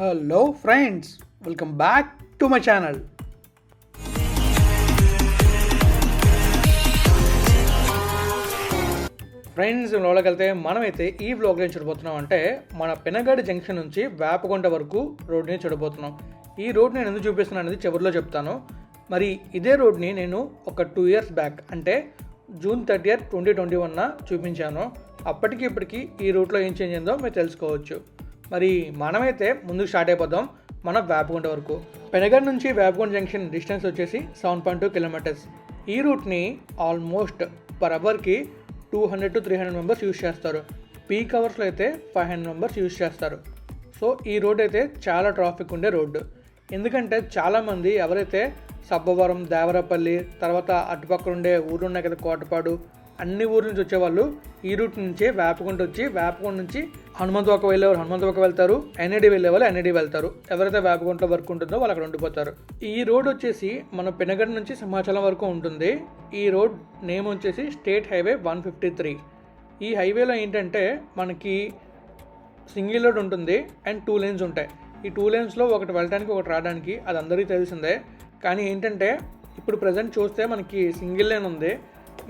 Hello friends, welcome back to my channel. Friends, లోకి వెళ్తే మనమైతే ఈ వ్లాగ్లో చూడబోతున్నాం అంటే మన పెనగడి జంక్షన్ నుంచి వేపకొండ వరకు రోడ్ని చూడబోతున్నాం. ఈ రోడ్ నేను ఎందుకు చూపిస్తున్నాను అనేది చివరిలో చెప్తాను. మరి ఇదే రోడ్ని నేను ఒక 2 years బ్యాక్ అంటే June 30th, 2021 చూపించాను. అప్పటికి ఇప్పటికి ఈ రూట్లో ఏం చేంజ్ అయిందో మీరు తెలుసుకోవచ్చు. మరి మనమైతే ముందుకు స్టార్ట్ అయిపోదాం మన వేపకొండ వరకు. పెనగడ్ నుంచి వేపకొండ జంక్షన్ డిస్టెన్స్ వచ్చేసి 7.2 kilometers. ఈ రూట్ని ఆల్మోస్ట్ పర్ అవర్కి 200 to 300 మెంబర్స్ యూజ్ చేస్తారు. పీక్ అవర్స్లో అయితే 500 మెంబర్స్ యూజ్ చేస్తారు. సో ఈ రోడ్ అయితే చాలా ట్రాఫిక్ ఉండే రోడ్డు. ఎందుకంటే చాలామంది ఎవరైతే సబ్బవరం, దేవరపల్లి, తర్వాత అటుపక్కల ఉండే ఊరు ఉన్నాయి కదా, కోటపాడు, అన్ని ఊర్ల నుంచి వచ్చేవాళ్ళు ఈ రూట్ నుంచే వేపకొండ వచ్చి వేపకొండ నుంచి హనుమంతవాక వెళ్ళేవారు హనుమంతవాక వెళ్తారు, ఎన్ఐడి వెళ్ళే వాళ్ళు ఎన్ఐడి వెళ్తారు. ఎవరైతే వేపకొండలో వర్క్ ఉంటుందో వాళ్ళు అక్కడ ఉండిపోతారు. ఈ రోడ్ వచ్చేసి మన పెనగడ్ నుంచి సింహాచలం వరకు ఉంటుంది. ఈ రోడ్ నేమ్ వచ్చేసి స్టేట్ హైవే 153. ఈ హైవేలో ఏంటంటే మనకి సింగిల్ రోడ్ ఉంటుంది అండ్ 2 lanes ఉంటాయి. ఈ 2 lanesలో ఒకటి వెళ్ళడానికి ఒకటి రావడానికి, అది అందరికీ తెలిసిందే. కానీ ఏంటంటే ఇప్పుడు ప్రజెంట్ చూస్తే మనకి సింగిల్ లేన్ ఉంది.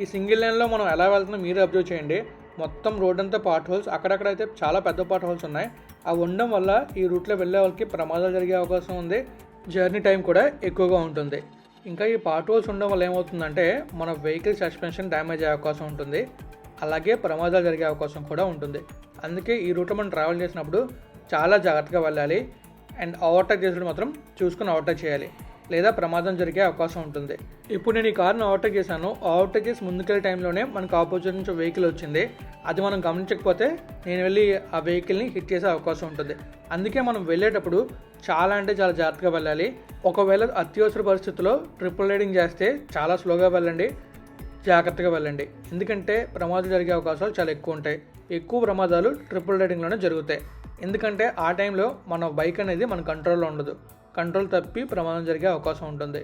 ఈ సింగిల్ లేన్లో మనం ఎలా వెళ్తున్నాం మీరే అబ్జర్వ్ చేయండి. మొత్తం రోడ్ అంతా పార్ట్ హోల్స్, అక్కడక్కడైతే చాలా పెద్ద పార్ట్ హోల్స్ ఉన్నాయి. అవి ఉండడం వల్ల ఈ రూట్లో వెళ్ళే వాళ్ళకి ప్రమాదాలు జరిగే అవకాశం ఉంది. జర్నీ టైం కూడా ఎక్కువగా ఉంటుంది. ఇంకా ఈ పార్ట్ హోల్స్ ఉండడం వల్ల ఏమవుతుందంటే మన వెహికల్ సస్పెన్షన్ డ్యామేజ్ అయ్యే అవకాశం ఉంటుంది. అలాగే ప్రమాదాలు జరిగే అవకాశం కూడా ఉంటుంది. అందుకే ఈ రూట్లో మనం ట్రావెల్ చేసినప్పుడు చాలా జాగ్రత్తగా వెళ్ళాలి. అండ్ ఓవర్టేక్ చేసినప్పుడు మాత్రం చూసుకుని ఓవర్టేక్ చేయాలి, లేదా ప్రమాదం జరిగే అవకాశం ఉంటుంది. ఇప్పుడు నేను ఈ కార్ను ఓవర్టేక్ చేశాను. ఓవర్టేక్ చేసి ముందుకెళ్ళే టైంలోనే మనకు ఆపోజిట్ నుంచి వెహికల్ వచ్చింది. అది మనం గమనించకపోతే నేను వెళ్ళి ఆ వెహికల్ని హిట్ చేసే అవకాశం ఉంటుంది. అందుకే మనం వెళ్ళేటప్పుడు చాలా జాగ్రత్తగా వెళ్ళాలి. ఒకవేళ అత్యవసర పరిస్థితుల్లో ట్రిపుల్ రైడింగ్ చేస్తే చాలా స్లోగా వెళ్ళండి, జాగ్రత్తగా వెళ్ళండి. ఎందుకంటే ప్రమాదం జరిగే అవకాశాలు చాలా ఎక్కువ ఉంటాయి. ఎక్కువ ప్రమాదాలు ట్రిపుల్ రైడింగ్లోనే జరుగుతాయి. ఎందుకంటే ఆ టైంలో మన బైక్ అనేది మన కంట్రోల్లో ఉండదు. కంట్రోల్ తప్పి ప్రమాదం జరిగే అవకాశం ఉంటుంది.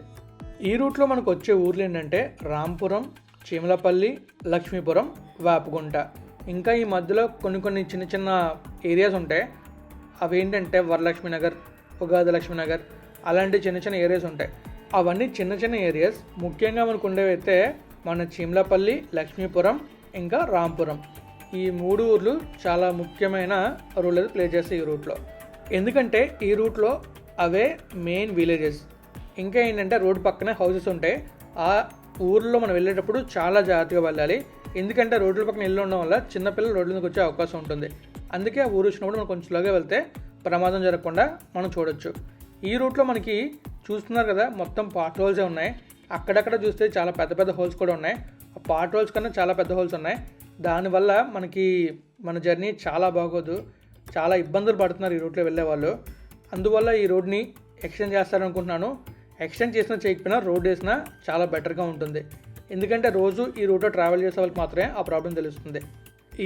ఈ రూట్లో మనకు వచ్చే ఊర్లు ఏంటంటే రాంపురం, చీమలపల్లి, లక్ష్మీపురం, వేపగుంట. ఇంకా ఈ మధ్యలో కొన్ని చిన్న ఏరియాస్ ఉంటాయి. అవి ఏంటంటే వరలక్ష్మి నగర్, ఉగాది లక్ష్మీ నగర్, అలాంటి చిన్న ఏరియాస్ ఉంటాయి. అవన్నీ చిన్న ఏరియాస్. ముఖ్యంగా మనకు ఉండేవైతే మన చీమలపల్లి, లక్ష్మీపురం, ఇంకా రాంపురం. ఈ 3 ఊర్లు చాలా ముఖ్యమైన రోల్ అయితే ప్లే చేస్తాయి ఈ రూట్లో. ఎందుకంటే ఈ రూట్లో అవే మెయిన్ విలేజెస్. ఇంకా ఏంటంటే రోడ్డు పక్కనే హౌసెస్ ఉంటాయి. ఆ ఊర్లో మనం వెళ్ళేటప్పుడు చాలా జాగ్రత్తగా వెళ్ళాలి. ఎందుకంటే రోడ్ల పక్కన ఇల్లు ఉండడం వల్ల చిన్నపిల్లలు రోడ్ల మీదకి వచ్చే అవకాశం ఉంటుంది. అందుకే ఆ ఊరు వచ్చినప్పుడు మనం కొంచెం స్లోగా వెళ్తే ప్రమాదం జరగకుండా మనం చూడొచ్చు. ఈ రూట్లో మనకి చూస్తున్నారు కదా, మొత్తం పార్ట్ హోల్సే ఉన్నాయి. అక్కడక్కడ చూస్తే చాలా పెద్ద హోల్స్ కూడా ఉన్నాయి. ఆ పార్ట్ హోల్స్ కన్నా చాలా పెద్ద హోల్స్ ఉన్నాయి. దానివల్ల మనకి మన జర్నీ చాలా బాగోదు, చాలా ఇబ్బందులు పడుతున్నారు ఈ రూట్లో వెళ్ళే వాళ్ళు. అందువల్ల ఈ రోడ్ని ఎక్స్టెండ్ చేస్తారనుకుంటున్నాను. ఎక్స్టెండ్ చేసినా చేయకపోయినా రోడ్ వేసినా చాలా బెటర్గా ఉంటుంది. ఎందుకంటే రోజు ఈ రూట్లో ట్రావెల్ చేసే వాళ్ళకి మాత్రమే ఆ ప్రాబ్లం తెలుస్తుంది.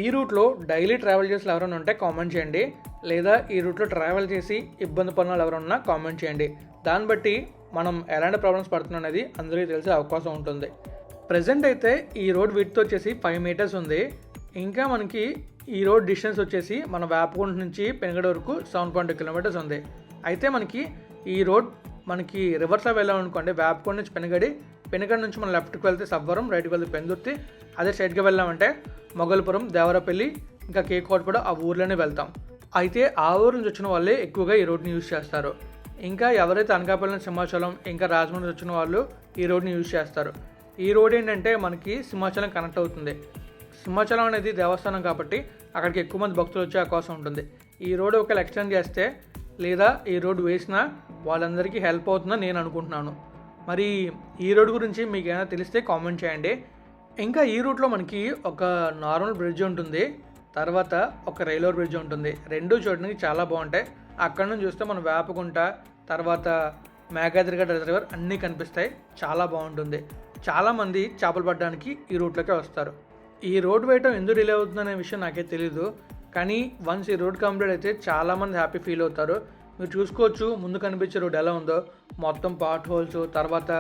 ఈ రూట్లో డైలీ ట్రావెల్ చేసే ఎవరైనా ఉంటే కామెంట్ చేయండి, లేదా ఈ రూట్లో ట్రావెల్ చేసి ఇబ్బంది పడిన వాళ్ళు ఎవరైనా కామెంట్ చేయండి. దాన్ని బట్టి మనం ఎలాంటి ప్రాబ్లమ్స్ పడుతున్నాం అనేది అందరికీ తెలిసే అవకాశం ఉంటుంది. ప్రజెంట్ అయితే ఈ రోడ్ విడ్త్ వచ్చేసి 5 meters ఉంది. ఇంకా మనకి ఈ రోడ్ డిస్టెన్స్ వచ్చేసి మన వేపకొండ నుంచి పెనగడ వరకు 7.2 kilometers ఉంది. అయితే మనకి ఈ రోడ్ మనకి రివర్స్లో వెళ్ళామనుకోండి, వేపకొండ నుంచి పెనగడ నుంచి మనం లెఫ్ట్కి వెళ్తే సబ్బవరం, రైట్కి వెళ్తే పెందుర్తి, అదే స్ట్రైట్గా వెళ్ళామంటే మొగల్పురం, దేవరపల్లి, ఇంకా కోటపాడు, ఆ ఊర్లోనే వెళ్తాం. అయితే ఆ ఊరు నుంచి వచ్చిన వాళ్ళే ఎక్కువగా ఈ రోడ్ని యూజ్ చేస్తారు. ఇంకా ఎవరైతే అనకాపల్లి, సింహాచలం, ఇంకా రాజమండ్రి వచ్చిన వాళ్ళు ఈ రోడ్ని యూజ్ చేస్తారు. ఈ రోడ్ ఏంటంటే మనకి సింహాచలం కనెక్ట్ అవుతుంది. సింహాచలం అనేది దేవస్థానం కాబట్టి అక్కడికి ఎక్కువ మంది భక్తులు వచ్చే అవకాశం ఉంటుంది. ఈ రోడ్ ఒకవేళ ఎక్స్టెండ్ చేస్తే లేదా ఈ రోడ్ వేసినా వాళ్ళందరికీ హెల్ప్ అవుతుందని నేను అనుకుంటున్నాను. మరి ఈ రోడ్ గురించి మీకు ఏమైనా తెలిస్తే కామెంట్ చేయండి. ఇంకా ఈ రూట్లో మనకి ఒక నార్మల్ బ్రిడ్జ్ ఉంటుంది, తర్వాత ఒక రైల్వే బ్రిడ్జ్ ఉంటుంది. రెండు చూడడానికి చాలా బాగుంటాయి. అక్కడ నుంచి చూస్తే మనం వేపగుంట, తర్వాత మేఘాద్రిగడ్డ రిజర్వర్ అన్నీ కనిపిస్తాయి. చాలా బాగుంటుంది. చాలామంది చేపలు పట్టడానికి ఈ రూట్లోకి వస్తారు. ఈ రోడ్ వేయటం ఎందుకు డిలే అవుతుందనే విషయం నాకే తెలీదు. కానీ వన్స్ ఈ రోడ్ కంప్లీట్ అయితే చాలామంది హ్యాపీ ఫీల్ అవుతారు. మీరు చూసుకోవచ్చు ముందు కనిపించే రోడ్ ఎలా ఉందో, మొత్తం పార్ట్ హోల్స్, తర్వాత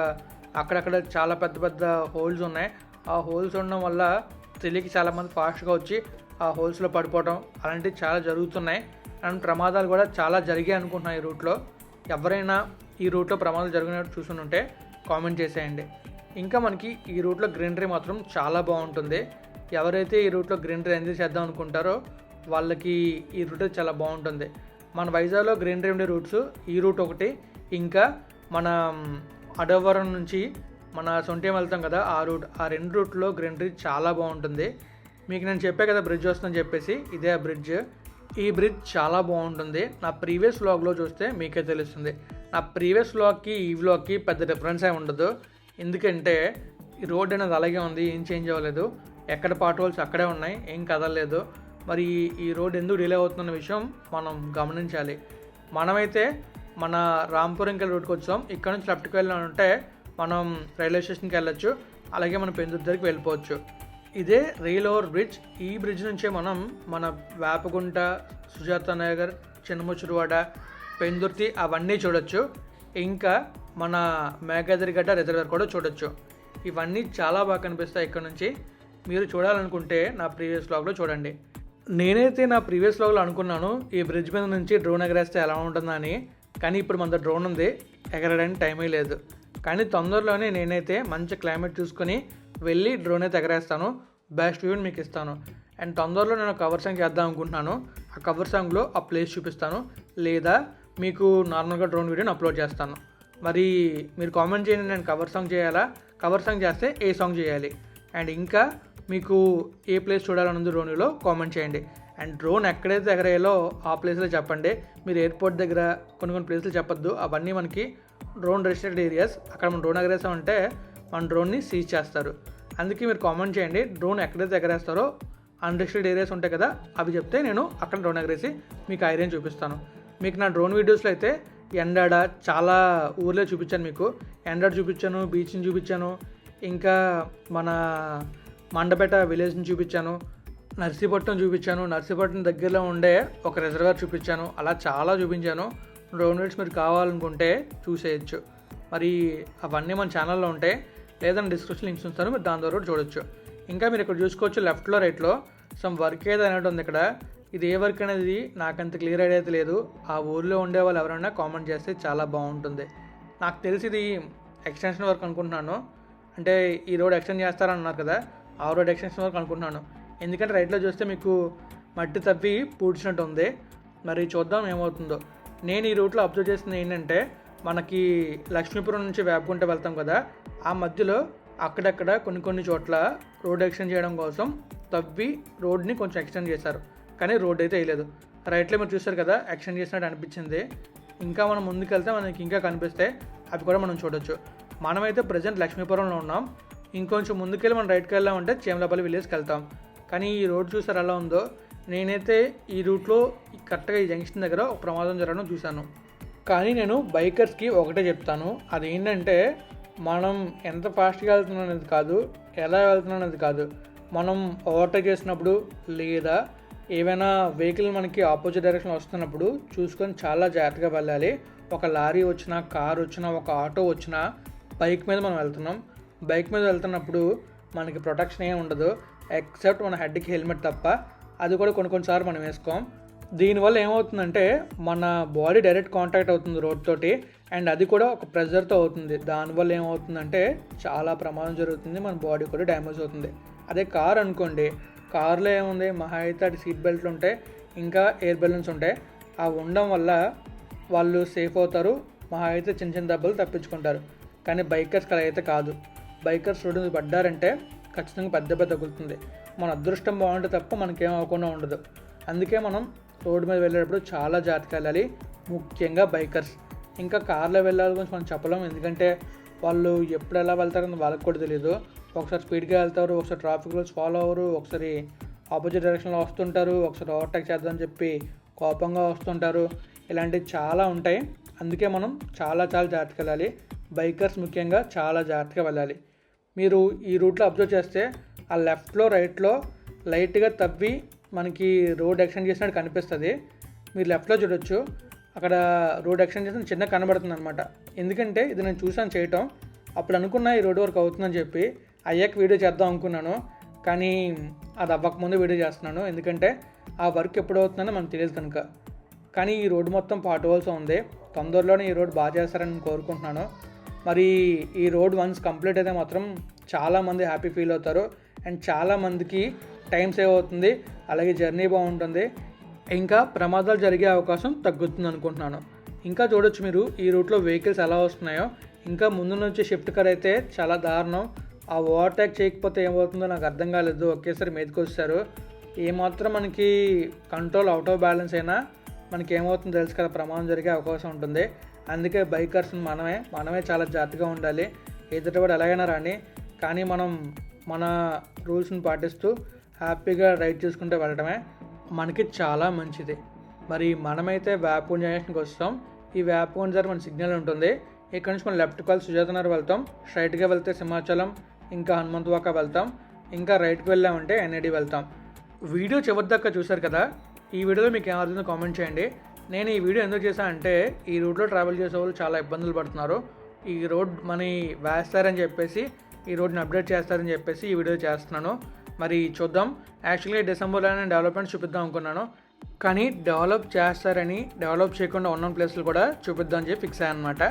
అక్కడక్కడ చాలా పెద్ద హోల్స్ ఉన్నాయి. ఆ హోల్స్ ఉండడం వల్ల తెలియక చాలామంది ఫాస్ట్గా వచ్చి ఆ హోల్స్లో పడిపోవడం అలాంటివి చాలా జరుగుతున్నాయి. అండ్ ప్రమాదాలు కూడా చాలా జరిగాయి అనుకుంటున్నాను ఈ రూట్లో. ఎవరైనా ఈ రూట్లో ప్రమాదాలు జరిగినట్టు చూసుంటే కామెంట్ చేసేయండి. ఇంకా మనకి ఈ రూట్లో గ్రీనరీ మాత్రం చాలా బాగుంటుంది. ఎవరైతే ఈ రూట్లో గ్రీనరీ ఎంజాయ్ చేద్దాం అనుకుంటారో వాళ్ళకి ఈ రూట్ చాలా బాగుంటుంది. మన వైజాగ్లో గ్రీనరీ ఉండే రూట్స్ ఈ రూట్ ఒకటి, ఇంకా మన అడవరం నుంచి మన సొంటేం వెళ్తాం కదా ఆ రూట్, ఆ 2 రూట్లో గ్రీనరీ చాలా బాగుంటుంది. మీకు నేను చెప్పే కదా బ్రిడ్జ్ వస్తుందని చెప్పేసి, ఇదే ఆ బ్రిడ్జ్. ఈ బ్రిడ్జ్ చాలా బాగుంటుంది. నా ప్రీవియస్ వ్లాగ్లో చూస్తే మీకే తెలుస్తుంది. నా ప్రీవియస్ వ్లాగ్కి ఈ వ్లాగ్కి పెద్ద డిఫరెన్స్ ఏమి ఉండదు. ఎందుకంటే ఈ రోడ్ అనేది అలాగే ఉంది, ఏం చేంజ్ అవ్వలేదు. ఎక్కడ పార్ట్ హోల్స్ అక్కడే ఉన్నాయి, ఏం కదలలేదు. మరి ఈ రోడ్ ఎందుకు డిలే అవుతున్న విషయం మనం గమనించాలి. మనమైతే మన రాంపురంకి రూట్కి వచ్చాం. ఇక్కడ నుంచి లెఫ్ట్కి వెళ్ళాలంటే మనం రైల్వే స్టేషన్కి వెళ్ళొచ్చు, అలాగే మనం పెందుర్తి దగ్గరికి వెళ్ళిపోవచ్చు. ఇదే రైల్ ఓవర్ బ్రిడ్జ్. ఈ బ్రిడ్జ్ నుంచే మనం మన వేపగుంట, సుజాత నగర్, చిన్నముచ్చురువాడ, పెందుర్తి అవన్నీ చూడొచ్చు. ఇంకా మన మేఘాద్రిగడ్డ రిజర్వేర్ కూడా చూడొచ్చు. ఇవన్నీ చాలా బాగా కనిపిస్తాయి ఇక్కడ నుంచి. మీరు చూడాలనుకుంటే నా ప్రీవియస్ వ్లాగ్లో చూడండి. నేనైతే నా ప్రీవియస్ వ్లాగ్లో అనుకున్నాను ఈ బ్రిడ్జ్ మీద నుంచి డ్రోన్ ఎగరేస్తే ఎలా ఉంటుందని. కానీ ఇప్పుడు మన డ్రోన్ ఉంది, ఎగరడానికి టైమే లేదు. కానీ తొందరలోనే నేనైతే మంచి క్లైమేట్ చూసుకొని వెళ్ళి డ్రోన్ అయితే ఎగరేస్తాను, బెస్ట్ వ్యూని మీకు ఇస్తాను. అండ్ తొందరలో నేను కవర్ సాంగ్ చేద్దాం అనుకుంటున్నాను. ఆ కవర్ సాంగ్లో ఆ ప్లేస్ చూపిస్తాను, లేదా మీకు నార్మల్గా డ్రోన్ వీడియోని అప్లోడ్ చేస్తాను. మరి మీరు కామెంట్ చేయండి, నేను కవర్ సాంగ్ చేయాలా, కవర్ సాంగ్ చేస్తే ఏ సాంగ్ చేయాలి, అండ్ ఇంకా మీకు ఏ ప్లేస్ చూడాలన్నది డ్రోన్లో కామెంట్ చేయండి. అండ్ డ్రోన్ ఎక్కడైతే ఎగరేయాలో ఆ ప్లేస్లో చెప్పండి. మీరు ఎయిర్పోర్ట్ దగ్గర కొన్ని ప్లేసులు చెప్పొద్దు, అవన్నీ మనకి డ్రోన్ రెస్ట్రిక్టెడ్ ఏరియాస్. అక్కడ మనం డ్రోన్ ఎగరేసామంటే మన డ్రోన్ని సీజ్ చేస్తారు. అందుకే మీరు కామెంట్ చేయండి, డ్రోన్ ఎక్కడైతే ఎగరేస్తారో అన్రెస్ట్రిక్టెడ్ ఏరియాస్ ఉంటాయి కదా, అవి చెప్తే నేను అక్కడ డ్రోన్ ఎగరేసి మీకు ఆ ఏరియాని చూపిస్తాను. మీకు నా డ్రోన్ వీడియోస్లో అయితే ఎండాడ చాలా ఊర్లో చూపించాను. మీకు ఎండాడ చూపించాను, బీచ్ని చూపించాను, ఇంకా మన మండపేట విలేజ్ని చూపించాను, నర్సీపట్నం చూపించాను, నర్సీపట్నం దగ్గరలో ఉండే ఒక రిజర్వేర్ చూపించాను. అలా చాలా చూపించాను. డ్రోన్ వీడియోస్ మీరు కావాలనుకుంటే చూసేయచ్చు. మరి అవన్నీ మన ఛానల్లో ఉంటాయి, లేదా డిస్క్రిప్షన్ లింక్స్ ఉంచుతాను, మీరు దాని ద్వారా చూడొచ్చు. ఇంకా మీరు ఇక్కడ చూసుకోవచ్చు లెఫ్ట్లో రైట్లో సమ్ వర్క్ ఏదో అనేది ఉంది ఇక్కడ. ఇది ఏ వర్క్ అనేది నాకంత క్లియర్ ఐడియా అయితే లేదు. ఆ ఊర్లో ఉండే వాళ్ళు ఎవరైనా కామెంట్ చేస్తే చాలా బాగుంటుంది. నాకు తెలిసి ఇది ఎక్స్టెన్షన్ వర్క్ అనుకుంటున్నాను. అంటే ఈ రోడ్ ఎక్స్టెండ్ చేస్తారన్నారు కదా, ఆ రోడ్ ఎక్స్టెన్షన్ వర్క్ అనుకుంటున్నాను. ఎందుకంటే రైట్లో చూస్తే మీకు మట్టి తవ్వి పూడ్చినట్టు ఉంది. మరి చూద్దాం ఏమవుతుందో. నేను ఈ రూట్లో అబ్జర్వ్ చేసింది ఏంటంటే, మనకి లక్ష్మీపురం నుంచి వేపగుంట వెళ్తాం కదా, ఆ మధ్యలో అక్కడక్కడ కొన్ని చోట్ల రోడ్ ఎక్స్టెండ్ చేయడం కోసం తవ్వి రోడ్ని కొంచెం ఎక్స్టెండ్ చేశారు. కానీ రోడ్ అయితే వేయలేదు. రైట్లో మీరు చూస్తారు కదా, ఎక్స్టెండ్ చేసినట్టు అనిపించింది. ఇంకా మనం ముందుకు వెళ్తే మనకి ఇంకా కనిపిస్తే అవి కూడా మనం చూడొచ్చు. మనమైతే ప్రజెంట్ లక్ష్మీపురంలో ఉన్నాం. ఇంకొంచెం ముందుకెళ్ళి మనం రైట్కి వెళ్ళామంటే చేమలపల్లి విలేజ్కి వెళ్తాం. కానీ ఈ రోడ్ చూసారు ఎలా ఉందో. నేనైతే ఈ రూట్లో కరెక్ట్గా ఈ జంక్షన్ దగ్గర ఒక ప్రమాదం జరగడం చూశాను. కానీ నేను బైకర్స్కి ఒకటే చెప్తాను, అదేంటంటే మనం ఎంత ఫాస్ట్గా వెళ్తున్నాం అనేది కాదు, ఎలా వెళ్తున్నాం అనేది కాదు, మనం ఓవర్టేక్ చేసినప్పుడు లేదా ఏవైనా వెహికల్ మనకి ఆపోజిట్ డైరెక్షన్ వస్తున్నప్పుడు చూసుకొని చాలా జాగ్రత్తగా వెళ్ళాలి. ఒక లారీ వచ్చినా, కార్ వచ్చినా, ఒక ఆటో వచ్చినా, బైక్ మీద మనం వెళ్తున్నాం. బైక్ మీద వెళ్తున్నప్పుడు మనకి ప్రొటెక్షన్ ఏమి ఉండదు, ఎక్సెప్ట్ మన హెడ్కి హెల్మెట్ తప్ప. అది కూడా కొన్నిసార్లు మనం వేసుకోం. దీనివల్ల ఏమవుతుందంటే మన బాడీ డైరెక్ట్ కాంటాక్ట్ అవుతుంది రోడ్ తోటి, అండ్ అది కూడా ఒక ప్రెజర్తో అవుతుంది. దానివల్ల ఏమవుతుందంటే చాలా ప్రమాదం జరుగుతుంది, మన బాడీ కూడా డ్యామేజ్ అవుతుంది. అదే కార్ అనుకోండి, కార్లో ఏముంది, మహా అయితే అటు సీట్ బెల్ట్లు ఉంటాయి, ఇంకా ఎయిర్ బెలూన్స్ ఉంటాయి. అవి ఉండడం వల్ల వాళ్ళు సేఫ్ అవుతారు, మహా అయితే చిన్న దెబ్బలు తప్పించుకుంటారు. కానీ బైకర్స్కి అలా అయితే కాదు. బైకర్స్ రోడ్డు మీద పడ్డారంటే ఖచ్చితంగా పెద్ద దెబ్బ తగులుతుంది. మన అదృష్టం బాగుంటే తప్ప మనకేం అవ్వకుండా ఉండదు. అందుకే మనం రోడ్డు మీద వెళ్ళేటప్పుడు చాలా జాగ్రత్తగా వెళ్ళాలి, ముఖ్యంగా బైకర్స్. ఇంకా కార్లో వెళ్ళాలి గురించి మనం చెప్పలేము, ఎందుకంటే వాళ్ళు ఎప్పుడు ఎలా వెళ్తారని వాళ్ళకి కూడా తెలియదు. ఒకసారి స్పీడ్గా వెళ్తారు, ఒకసారి ట్రాఫిక్ రూల్స్ ఫాలో అవ్వరు, ఒకసారి ఆపోజిట్ డైరెక్షన్లో వస్తుంటారు, ఒకసారి ఓవర్టేక్ చేద్దామని చెప్పి కోపంగా వస్తుంటారు. ఇలాంటివి చాలా ఉంటాయి. అందుకే మనం చాలా జాగ్రత్తగా వెళ్ళాలి. బైకర్స్ ముఖ్యంగా చాలా జాగ్రత్తగా వెళ్ళాలి. మీరు ఈ రూట్లో అబ్జర్వ్ చేస్తే ఆ లెఫ్ట్లో రైట్లో లైట్గా తవ్వి మనకి రోడ్ ఎక్స్టెండ్ చేసినట్టు కనిపిస్తుంది. మీరు లెఫ్ట్లో చూడొచ్చు, అక్కడ రోడ్ ఎక్స్టెండ్ చేసిన చిన్న కనబడుతుంది అనమాట. ఎందుకంటే ఇది నేను చూసాను చేయటం. అప్పుడు అనుకున్నా ఈ రోడ్ వర్క్ అవుతుందని చెప్పి, అయ్యాక వీడియో చేద్దాం అనుకున్నాను. కానీ అది అవ్వకముందు వీడియో చేస్తున్నాను, ఎందుకంటే ఆ వర్క్ ఎప్పుడు అవుతుందని మనకు తెలియదు కనుక. కానీ ఈ రోడ్డు మొత్తం పాట్ హోల్స్ ఉంది. తొందరలోనే ఈ రోడ్ బాగా చేస్తారని నేను కోరుకుంటున్నాను. మరి ఈ రోడ్ వన్స్ కంప్లీట్ అయితే మాత్రం చాలామంది హ్యాపీ ఫీల్ అవుతారు అండ్ చాలామందికి టైం సేవ్ అవుతుంది, అలాగే జర్నీ బాగుంటుంది, ఇంకా ప్రమాదాలు జరిగే అవకాశం తగ్గుతుంది అనుకుంటున్నాను. ఇంకా చూడొచ్చు మీరు ఈ రూట్లో వెహికల్స్ ఎలా వస్తున్నాయో. ఇంకా ముందు నుంచి షిఫ్ట్ కార్ అయితే చాలా దారుణం. ఆ ఓవర్టేక్ చేయకపోతే ఏమవుతుందో నాకు అర్థం కాలేదు, ఒకేసారి మీదకి వచ్చారు. ఏమాత్రం మనకి కంట్రోల్ అవుట్ ఆఫ్ బ్యాలెన్స్ అయినా మనకి ఏమవుతుందో తెలుసు కదా, ప్రమాదం జరిగే అవకాశం ఉంటుంది. అందుకే బైకర్స్ మనమే చాలా జాగ్రత్తగా ఉండాలి. ఎదుటివాడు ఎలాగైనా రాని, కానీ మనం మన రూల్స్ని పాటిస్తూ హ్యాపీగా రైడ్ చేసుకుంటూ వెళ్ళడమే మనకి చాలా మంచిది. మరి మనమైతే వేపకొండ జంక్షన్కి వస్తాం. ఈ వేపకొండ దగ్గర మన సిగ్నల్ ఉంటుంది. ఇక్కడ నుంచి మనం లెఫ్ట్కి వెళ్ళి సుజాతనగర్ వెళ్తాం, స్ట్రైట్గా వెళ్తే సింహాచలం, ఇంకా హనుమంతవాక వెళ్తాం, ఇంకా రైట్కి వెళ్ళామంటే ఎన్ఐడి వెళ్తాం. వీడియో చివరి దాకా చూశారు కదా. ఈ వీడియోలో మీకు ఏమవుతుందో కామెంట్ చేయండి. నేను ఈ వీడియో ఎందుకు చేశానంటే ఈ రూట్లో ట్రావెల్ చేసే వాళ్ళు చాలా ఇబ్బందులు పడుతున్నారు. ఈ రోడ్ మనీ వేస్తారని చెప్పేసి, ఈ రోడ్ని అప్డేట్ చేస్తారని చెప్పేసి ఈ వీడియో చేస్తున్నాను. మరి చూద్దాం. యాక్చువల్గా డిసెంబర్లో నేను డెవలప్మెంట్ చూపిద్దాం అనుకున్నాను, కానీ డెవలప్ చేస్తారని డెవలప్ చేయకుండా ఉన్న ప్లేస్లు కూడా చూపిద్దామని చెప్పి ఫిక్స్ అయ్యాను అనమాట.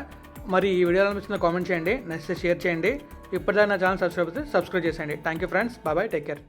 మరి ఈ వీడియో అనిపిస్తుందో కామెంట్ చేయండి, నెక్స్ట్ షేర్ చేయండి. ఇప్పటిదాకా నా ఛానల్ సబ్స్క్రైబ్ చేసేయండి. Thank you friends, bye, take care.